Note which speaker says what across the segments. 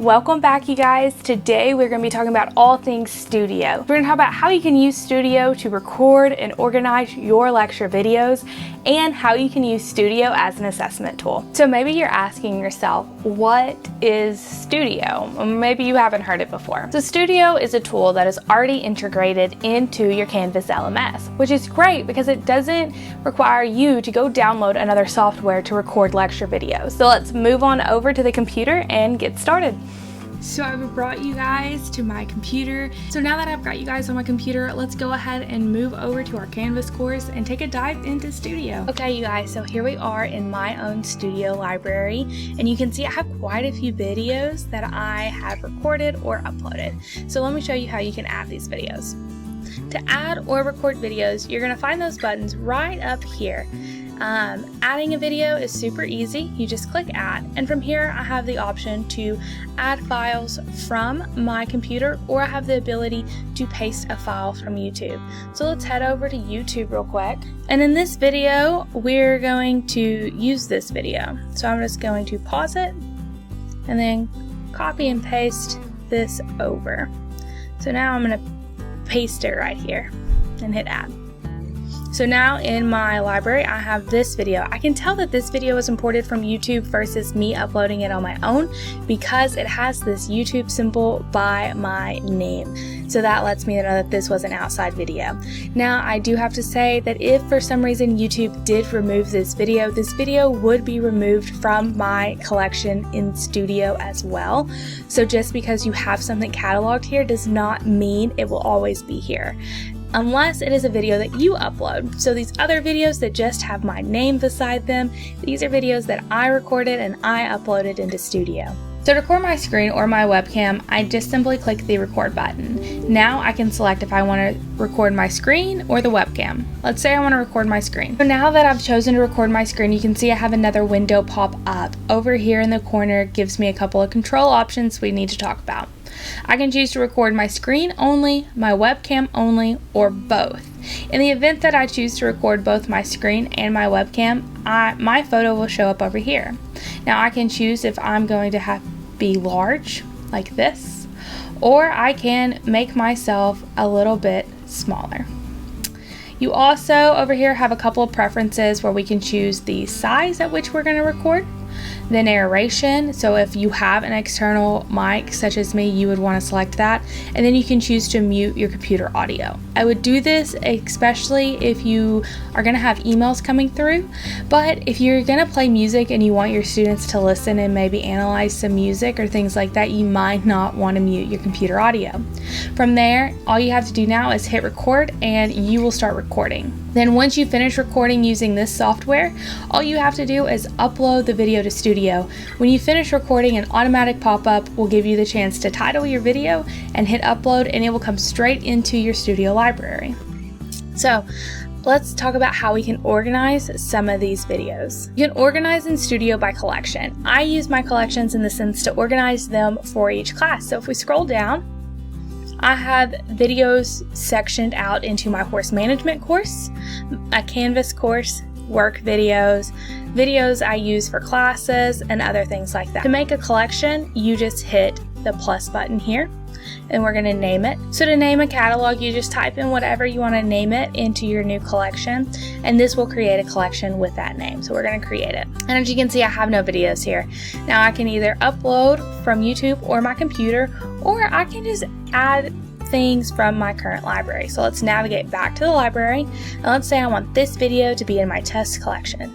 Speaker 1: Welcome back, you guys. Today we're going to be talking about all things Studio. We're going to talk about how you can use Studio to record and organize your lecture videos and how you can use Studio as an assessment tool. So maybe you're asking yourself, what is Studio? Or maybe you haven't heard it before. So Studio is a tool that is already integrated into your Canvas LMS, which is great because it doesn't require you to go download another software to record lecture videos. So let's move on over to the computer and get started. So I've brought you guys to my computer. So now that I've got you guys on my computer, let's go ahead and move over to our Canvas course and take a dive into Studio. Okay, you guys, so here we are in my own Studio library, and you can see I have quite a few videos that I have recorded or uploaded. So let me show you how you can add these videos. To add or record videos, you're gonna find those buttons right up here. Adding a video is super easy. You just click add, and from here I have the option to add files from my computer, or I have the ability to paste a file from YouTube. So let's head over to YouTube real quick, and in this video we're going to use this video. So I'm just going to pause it and then copy and paste this over. So now I'm going to paste it right here and hit add. So now in my library, I have this video. I can tell that this video was imported from YouTube versus me uploading it on my own because it has this YouTube symbol by my name. So that lets me know that this was an outside video. Now, I do have to say that if for some reason YouTube did remove this video would be removed from my collection in Studio as well. So just because you have something cataloged here does not mean it will always be here, unless it is a video that you upload. So these other videos that just have my name beside them, these are videos that I recorded and I uploaded into Studio. So to record my screen or my webcam, I just simply click the record button. Now I can select if I want to record my screen or the webcam. Let's say I want to record my screen. So now that I've chosen to record my screen, you can see I have another window pop up. Over here in the corner gives me a couple of control options we need to talk about. I can choose to record my screen only, my webcam only, or both. In the event that I choose to record both my screen and my webcam, my photo will show up over here. Now I can choose if I'm going to be large, like this, or I can make myself a little bit smaller. You also over here have a couple of preferences where we can choose the size at which we're going to record, the narration, so if you have an external mic such as me, you would want to select that, and then you can choose to mute your computer audio. I would do this especially if you are going to have emails coming through, but if you're going to play music and you want your students to listen and maybe analyze some music or things like that, you might not want to mute your computer audio. From there, all you have to do now is hit record and you will start recording. Then once you finish recording using this software, all you have to do is upload the video to Studio. When you finish recording, an automatic pop-up will give you the chance to title your video and hit upload, and it will come straight into your Studio library. So let's talk about how we can organize some of these videos. You can organize in Studio by collection. I use my collections in the sense to organize them for each class. So if we scroll down, I have videos sectioned out into my horse management course, a Canvas course, work videos, videos I use for classes, and other things like that. To make a collection, you just hit the plus button here, and we're going to name it. So to name a catalog, you just type in whatever you want to name it into your new collection, and this will create a collection with that name. So we're going to create it. And as you can see, I have no videos here. Now I can either upload from YouTube or my computer, or I can just add things from my current library. So let's navigate back to the library, and let's say I want this video to be in my test collection.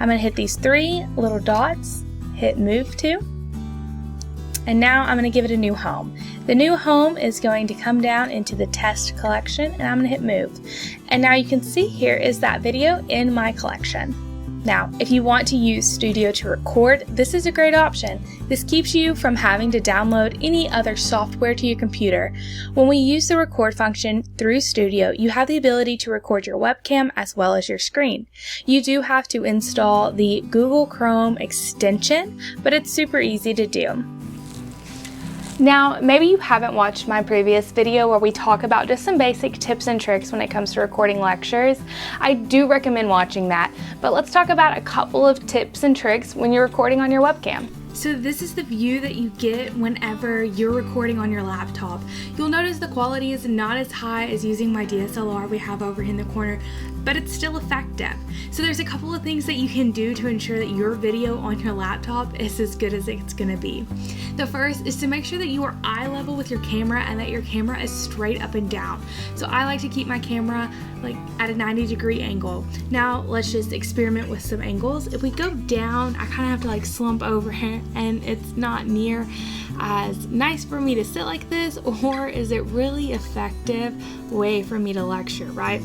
Speaker 1: I'm going to hit these three little dots, hit move to, and now I'm going to give it a new home. The new home is going to come down into the test collection, and I'm going to hit move. And now you can see here is that video in my collection. Now, if you want to use Studio to record, this is a great option. This keeps you from having to download any other software to your computer. When we use the record function through Studio, you have the ability to record your webcam as well as your screen. You do have to install the Google Chrome extension, but it's super easy to do. Now, maybe you haven't watched my previous video where we talk about just some basic tips and tricks when it comes to recording lectures. I do recommend watching that, but let's talk about a couple of tips and tricks when you're recording on your webcam. So this is the view that you get whenever you're recording on your laptop. You'll notice the quality is not as high as using my DSLR we have over in the corner, but it's still effective. So there's a couple of things that you can do to ensure that your video on your laptop is as good as it's gonna be. The first is to make sure that you are eye level with your camera and that your camera is straight up and down. So I like to keep my camera like at a 90-degree angle. Now let's just experiment with some angles. If we go down, I kind of have to like slump over here, and it's not near as nice for me to sit like this, or is it really effective way for me to lecture, right?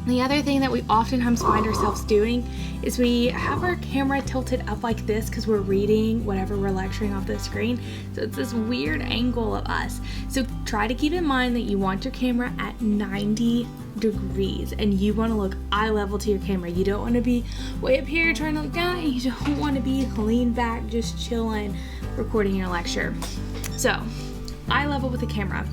Speaker 1: The other thing that we oftentimes find ourselves doing is we have our camera tilted up like this because we're reading whatever we're lecturing off the screen. So it's this weird angle of us. So try to keep in mind that you want your camera at 90 degrees and you want to look eye level to your camera. You don't want to be way up here trying to look down, and you don't want to be leaned back just chilling recording your lecture. So eye level with the camera.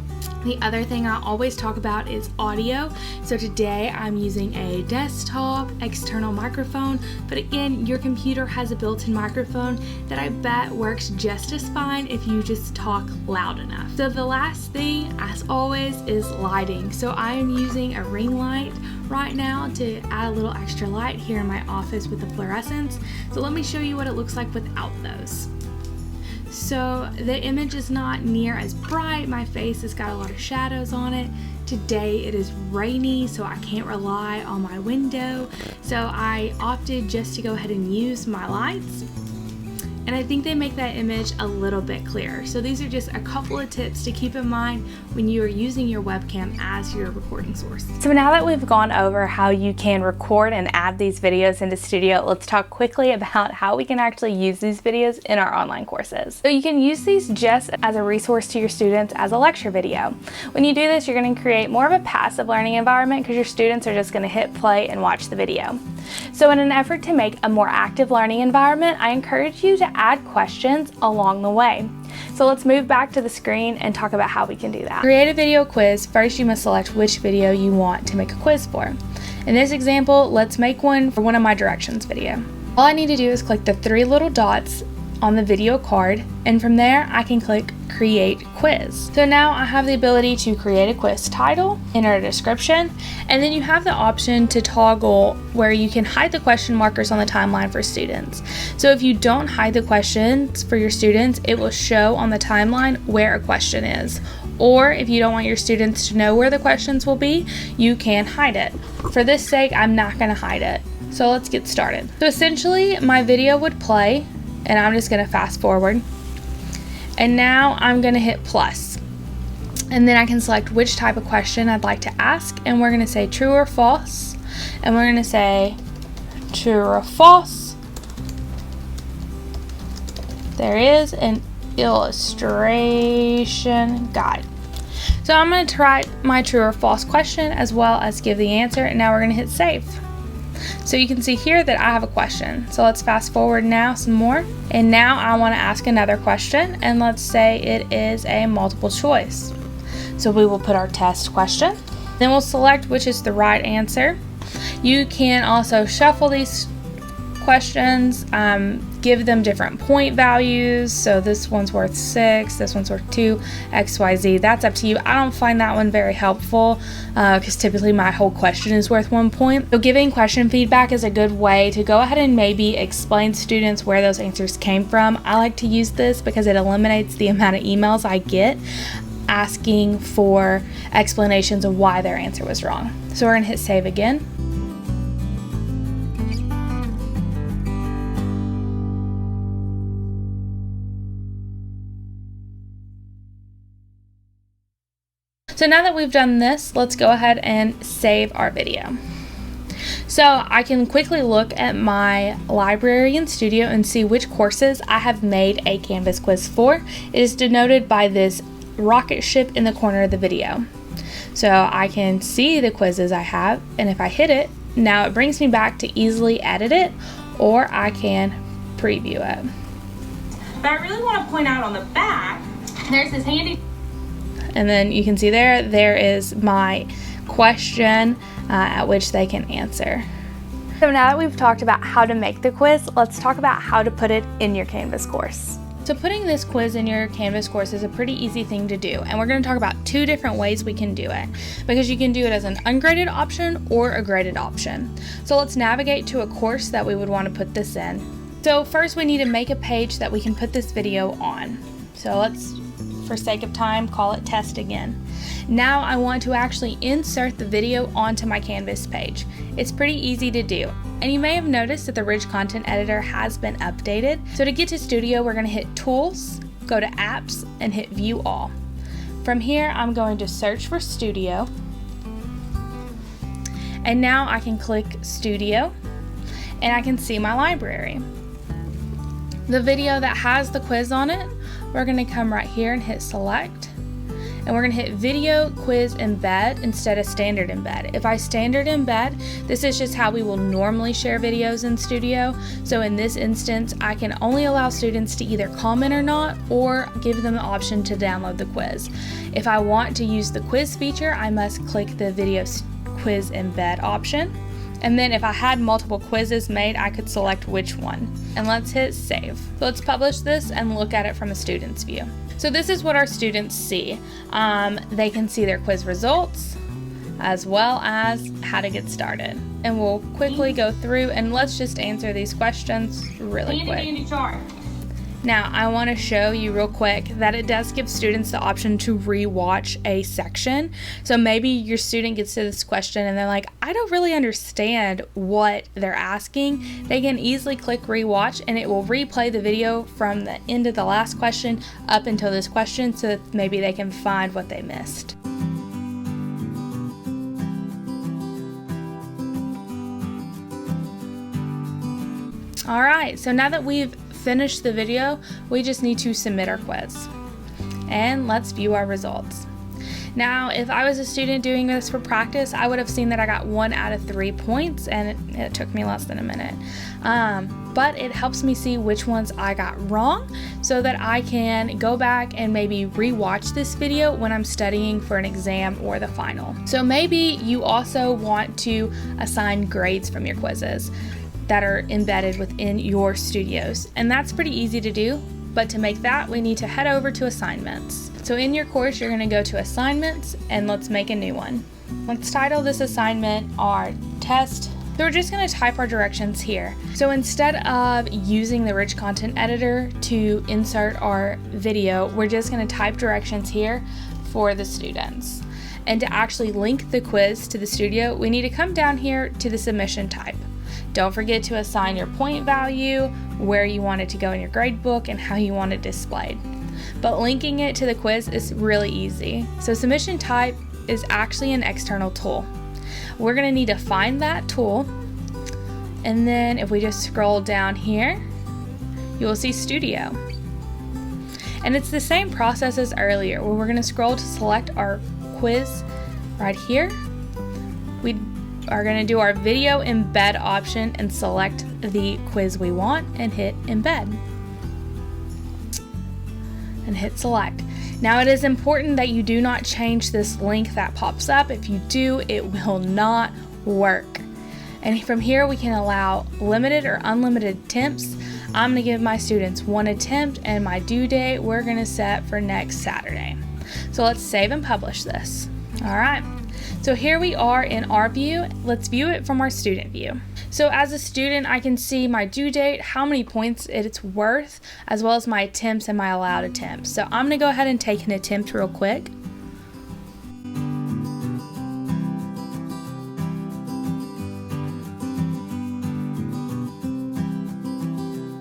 Speaker 1: The other thing I always talk about is audio. So today I'm using a desktop external microphone, but again, your computer has a built-in microphone that I bet works just as fine if you just talk loud enough. So the last thing, as always, is lighting. So I am using a ring light right now to add a little extra light here in my office with the fluorescents. So let me show you what it looks like without those. So the image is not near as bright. My face has got a lot of shadows on it. Today it is rainy, so I can't rely on my window. So I opted just to go ahead and use my lights. And I think they make that image a little bit clearer. So these are just a couple of tips to keep in mind when you are using your webcam as your recording source. So now that we've gone over how you can record and add these videos into Studio, let's talk quickly about how we can actually use these videos in our online courses. So you can use these just as a resource to your students as a lecture video. When you do this, you're going to create more of a passive learning environment because your students are just going to hit play and watch the video. So in an effort to make a more active learning environment, I encourage you to add questions along the way. So let's move back to the screen and talk about how we can do that. Create a video quiz. First, you must select which video you want to make a quiz for. In this example, let's make one for one of my directions video. All I need to do is click the three little dots on the video card, and from there I can click create quiz. So now I have the ability to create a quiz title, enter a description, and then you have the option to toggle where you can hide the question markers on the timeline for students. So if you don't hide the questions for your students, it will show on the timeline where a question is. Or if you don't want your students to know where the questions will be, you can hide it. For this sake, I'm not going to hide it. So let's get started. So essentially my video would play, and I'm just going to fast forward. And now I'm going to hit plus. And then I can select which type of question I'd like to ask. And we're going to say true or false. And we're going to say true or false. There is an illustration guide. So I'm going to try my true or false question as well as give the answer. And now we're going to hit save. So you can see here that I have a question. So let's fast forward now some more. And now I want to ask another question, and let's say it is a multiple choice. So we will put our test question. Then we'll select which is the right answer. You can also shuffle these questions, give them different point values. So this one's worth 6, this one's worth 2, XYZ. That's up to you. I don't find that one very helpful because typically my whole question is worth 1 point. So giving question feedback is a good way to go ahead and maybe explain to students where those answers came from. I like to use this because it eliminates the amount of emails I get asking for explanations of why their answer was wrong. So we're going to hit save again. So now that we've done this, let's go ahead and save our video. So I can quickly look at my library in Studio and see which courses I have made a Canvas quiz for. It is denoted by this rocket ship in the corner of the video. So I can see the quizzes I have, and if I hit it, now it brings me back to easily edit it, or I can preview it.
Speaker 2: But I really want to point out on the back, there's this handy.
Speaker 1: And then you can see there is my question at which they can answer. So now that we've talked about how to make the quiz, let's talk about how to put it in your Canvas course. So putting this quiz in your Canvas course is a pretty easy thing to do, and we're going to talk about 2 different ways we can do it, because you can do it as an ungraded option or a graded option. So let's navigate to a course that we would want to put this in. So first we need to make a page that we can put this video on. So let's, for sake of time, call it test again. Now I want to actually insert the video onto my Canvas page. It's pretty easy to do. And you may have noticed that the Rich Content Editor has been updated. So to get to Studio, we're going to hit Tools, go to Apps, and hit View All. From here, I'm going to search for Studio. And now I can click Studio, and I can see my library. The video that has the quiz on it, we're going to come right here and hit Select. And we're going to hit Video Quiz Embed instead of Standard Embed. If I Standard Embed, this is just how we will normally share videos in Studio. So in this instance, I can only allow students to either comment or not, or give them the option to download the quiz. If I want to use the quiz feature, I must click the Video Quiz Embed option. And then if I had multiple quizzes made, I could select which one. And let's hit Save. So let's publish this and look at it from a student's view. So this is what our students see. They can see their quiz results as well as how to get started. And we'll quickly go through and let's just answer these questions really quick. Now, I want to show you real quick that it does give students the option to re-watch a section. So maybe your student gets to this question and they're like, I don't really understand what they're asking. They can easily click re-watch and it will replay the video from the end of the last question up until this question, so that maybe they can find what they missed. All right, so now that we've finished the video, we just need to submit our quiz. And let's view our results. Now, if I was a student doing this for practice, I would have seen that I got 1 out of 3 points, and it took me less than a minute. But it helps me see which ones I got wrong, so that I can go back and maybe re-watch this video when I'm studying for an exam or the final. So maybe you also want to assign grades from your quizzes that are embedded within your studios. And that's pretty easy to do, but to make that, we need to head over to Assignments. So in your course, you're gonna go to Assignments, and let's make a new one. Let's title this assignment our test. So we're just gonna type our directions here. So instead of using the Rich Content Editor to insert our video, we're just gonna type directions here for the students. And to actually link the quiz to the studio, we need to come down here to the submission type. Don't forget to assign your point value, where you want it to go in your grade book, and how you want it displayed. But linking it to the quiz is really easy. So submission type is actually an external tool. We're going to need to find that tool, and then if we just scroll down here, you will see Studio. And it's the same process as earlier, where we're going to scroll to select our quiz right here. We are going to do our video embed option and select the quiz we want and hit embed and hit select. Now, it is important that you do not change this link that pops up. If you do, it will not work. And from here we can allow limited or unlimited attempts. I'm going to give my students 1 attempt, and my due date we're going to set for next Saturday. So let's save and publish this. All right. So here we are in our view. Let's view it from our student view. So as a student, I can see my due date, how many points it's worth, as well as my attempts and my allowed attempts. So I'm going to go ahead and take an attempt real quick.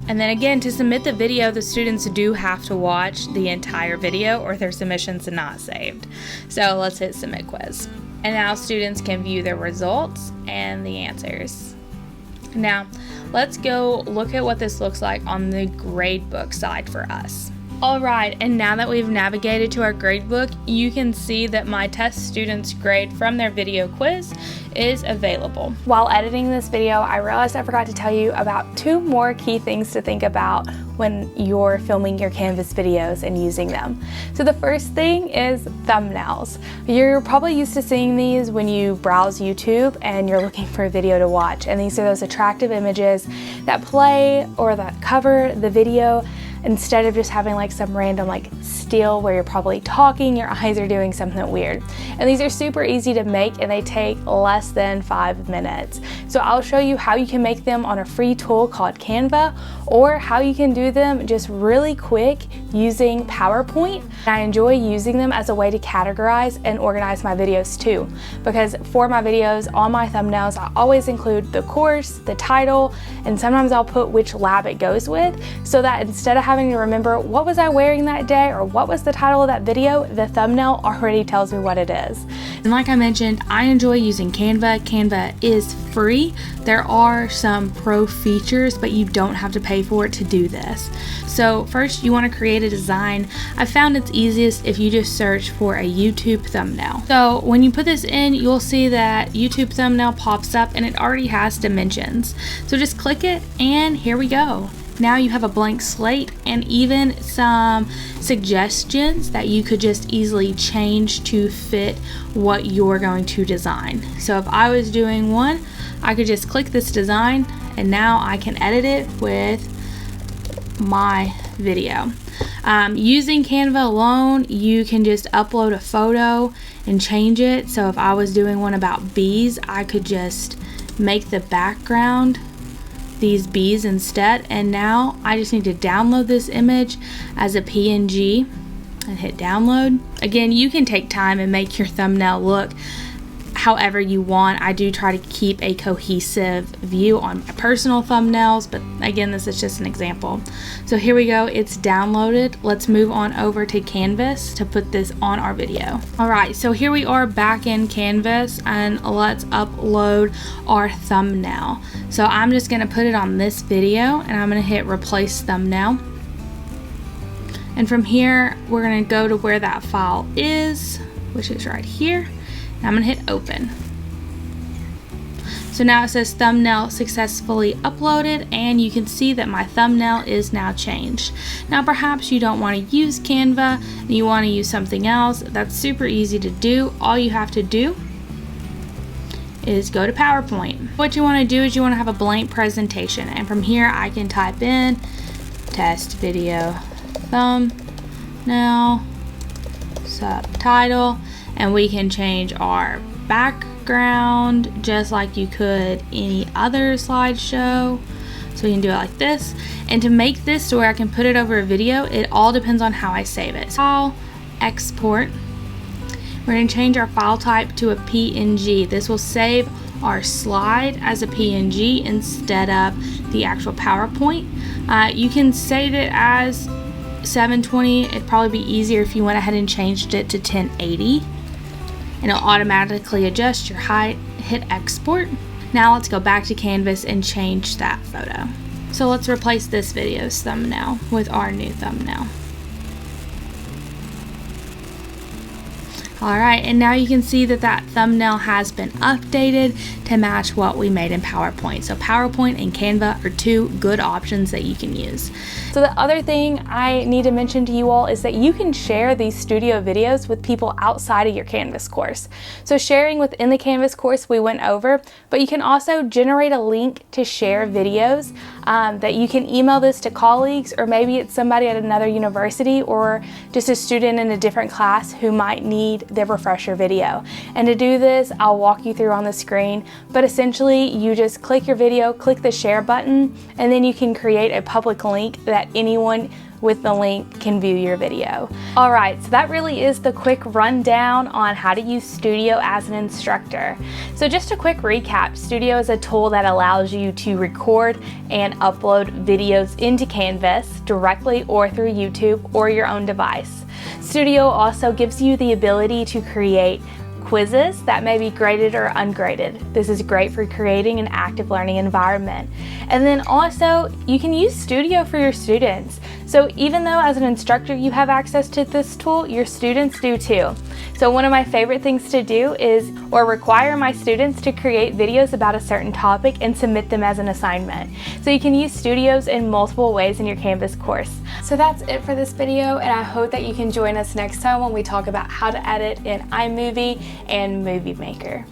Speaker 1: And then again, to submit the video, the students do have to watch the entire video or their submission's not saved. So let's hit Submit Quiz. And now students can view their results and the answers. Now, let's go look at what this looks like on the gradebook side for us. Alright, and now that we've navigated to our gradebook, you can see that my test students' grade from their video quiz is available. While editing this video, I realized I forgot to tell you about 2 more key things to think about when you're filming your Canvas videos and using them. So the first thing is thumbnails. You're probably used to seeing these when you browse YouTube and you're looking for a video to watch, and these are those attractive images that play or that cover the video instead of just having like some random like still where you're probably talking, your eyes are doing something weird. And these are super easy to make and they take less than 5 minutes. So I'll show you how you can make them on a free tool called Canva, or how you can do them just really quick using PowerPoint. I enjoy using them as a way to categorize and organize my videos too, because for my videos on my thumbnails I always include the course, the title, and sometimes I'll put which lab it goes with, so that instead of having to remember what was I wearing that day or what was the title of that video, the thumbnail already tells me what it is. And like I mentioned, I enjoy using Canva. Canva is free. There are some pro features, but you don't have to pay for it to do this. So first you want to create a design. I found it's easiest if you just search for a YouTube thumbnail. So when you put this in, you'll see that YouTube thumbnail pops up and it already has dimensions. So just click it and here we go. Now you have a blank slate and even some suggestions that you could just easily change to fit what you're going to design. So if I was doing one, I could just click this design and now I can edit it with my video. Using Canva alone, you can just upload a photo and change it. So if I was doing one about bees, I could just make the background these bees instead, and now I just need to download this image as a PNG and hit download. Again, you can take time and make your thumbnail look however you want. I do try to keep a cohesive view on my personal thumbnails, but again, this is just an example. So here we go, it's downloaded. Let's move on over to Canvas to put this on our video. Alright, so here we are back in Canvas and let's upload our thumbnail. So I'm just going to put it on this video and I'm going to hit replace thumbnail. And from here, we're going to go to where that file is, which is right here. And I'm going to hit open. So now it says thumbnail successfully uploaded, and you can see that my thumbnail is now changed. Now perhaps you don't want to use Canva and you want to use something else. That's super easy to do. All you have to do is go to PowerPoint. What you want to do is you want to have a blank presentation, and from here I can type in test video thumbnail subtitle, and we can change our background just like you could any other slideshow. So we can do it like this. And to make this to where I can put it over a video, it all depends on how I save it. File, export. We're going to change our file type to a PNG. This will save our slide as a PNG instead of the actual PowerPoint. You can save it as 720. It'd probably be easier if you went ahead and changed it to 1080. And it'll automatically adjust your height. Hit export. Now let's go back to Canvas and change that photo. So let's replace this video's thumbnail with our new thumbnail. Alright, and now you can see that that thumbnail has been updated to match what we made in PowerPoint. So PowerPoint and Canva are 2 good options that you can use. So the other thing I need to mention to you all is that you can share these studio videos with people outside of your Canvas course. So sharing within the Canvas course we went over, but you can also generate a link to share videos that you can email this to colleagues, or maybe it's somebody at another university or just a student in a different class who might need their refresher video. And to do this, I'll walk you through on the screen, but essentially you just click your video, click the share button, and then you can create a public link that anyone with the link can view your video. Alright, so that really is the quick rundown on how to use Studio as an instructor. So just a quick recap, Studio is a tool that allows you to record and upload videos into Canvas directly or through YouTube or your own device. Studio also gives you the ability to create quizzes that may be graded or ungraded. This is great for creating an active learning environment. And then also, you can use Studio for your students. So even though as an instructor you have access to this tool, your students do too. So one of my favorite things to do is, or require my students to create videos about a certain topic and submit them as an assignment. So you can use Studios in multiple ways in your Canvas course. So that's it for this video, and I hope that you can join us next time when we talk about how to edit in iMovie and Movie Maker.